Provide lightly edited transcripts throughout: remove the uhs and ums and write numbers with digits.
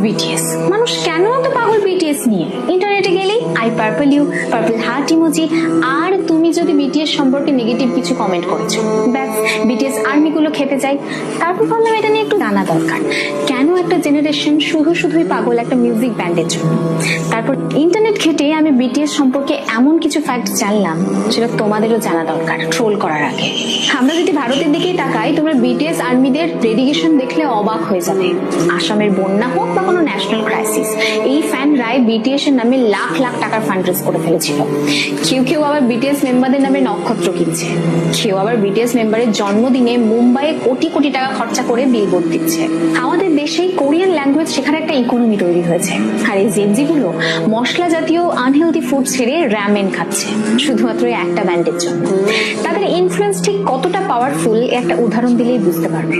BTS. মানুষ কেন এত পাগল বিটিএস নিয়ে? ইন্টারনেটে গেলেই I purple you, purple heart emoji, আর তুমি যদি বিটিএস সম্পর্কে নেগেটিভ কিছু কমেন্ট করেছো, ব্যাস বিটিএস আর্মি গুলো খেতে চাই। তারপর ভাবলাম এটা নিয়ে একটু জানা দরকার, কেন একটা জেনারেশন শুধুই পাগল একটা মিউজিক ব্যান্ডের জন্য। তারপর ইন্টারনেট ঘেটে আমি বিটিএস সম্পর্কে এমন কিছু ফ্যাক্ট জানলাম সেটা তোমাদেরও জানা দরকার ট্রোল করার আগে। আমরা যদি ভারতের দিকেই তাকাই, তোমরা বিটিএস আর্মিদের ডেডিকেশন দেখলে অবাক হয়ে যাবে। আসামের বন্যা হোক বা কোনো ন্যাশনাল ক্রাইসিস, এই ফ্যানরাই বিটিএস এর নামে লাখ লাখ টাকার ফান্ড রেজ করে ফেলেছিল। কেউ আবার বিটিএস মেম্বারদের নামে নক্ষত্র কিনছে, কেউ আবার বিটিএস মেম্বারের জন্মদিনে মুম্বাইয়ে কোটি কোটি টাকা খরচা করে বিলবোর্ড দিচ্ছে। আমাদের দেশেই কোরিয়ান ল্যাঙ্গুয়েজ শেখার একটা ইকোনমি তৈরি হয়েছে, আর এই জেনজি গুলো মশলা জাতীয় আনহেলদি ফুড ছেড়ে র্যামেন খাচ্ছে শুধুমাত্র একটা ব্যান্ডের জন্য। তাদের ইনফ্লুয়েন্স ঠিক কতটা পাওয়ারফুল একটা উদাহরণ দিলেই বুঝতে পারবে।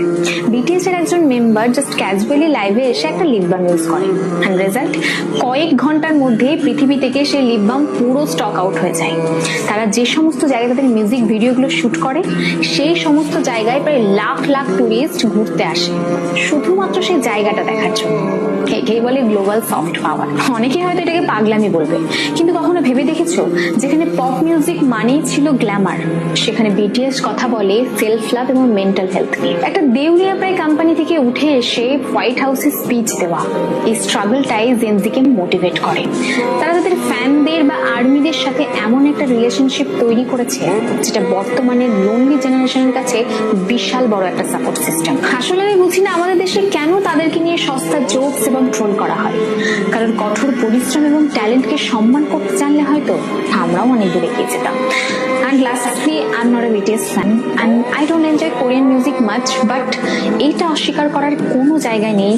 বিটিএস এর একজন মেম্বার জাস্ট ক্যাজুয়ালি লাইভে এসে একটা লিপ বাম ইউজ করে, এন্ড রেজাল্ট কয়েক ঘন্টার মধ্যে পৃথিবী থেকে সেই লিপ বাম পুরো স্টক আউট হয়ে যায়। তারা যে সমস্ত জায়গায় তাদের মিউজিক ভিডিওগুলো শুট করে, সেই সমস্ত জায়গায় প্রায় লাখ লাখ টুরিস্ট ঘুরতে আসে শুধুমাত্র সেই জায়গাটা দেখার জন্য। একেই বলে গ্লোবাল সফট পাওয়ার। অনেকে হয়তো এটাকে পাগলামি বলবে, কিন্তু কখনো ভেবে দেখেছো যেখানে পপ মিউজিক মানেই ছিল গ্ল্যামার, সেখানে বিটিএস কথা বলে সেলফ লাভ এবং মেন্টাল হেলথ নিয়ে। একটা দেউলিয়া প্রায় কোম্পানি থেকে উঠে এসে হোয়াইট হাউসে স্পিচ দেওয়া, এই স্ট্রাগলটাই জেনজিকে মোটিভেট করে। তারা তাদের ফ্যানদের বা আর্মিদের সাথে এমন একটা রিলেশনশিপ তৈরি করেছে যেটা বর্তমানে লোনলি জেনারেশনের কাছে বিশাল বড় একটা সাপোর্ট সিস্টেম। আসলে আমি বুঝি না আমাদের দেশে কেন তাদেরকে নিয়ে সস্তা জোকস এবং ট্রোল করা হয়। কারণ কঠোর পরিশ্রম এবং ট্যালেন্টকে সম্মান করতে জানলে হয়তো আমরাও অনেক দূরে এগিয়ে যেতাম। And lastly, I'm not a BTS fan and I don't enjoy Korean music much, but এটা অস্বীকার করার কোনো জায়গায় নেই।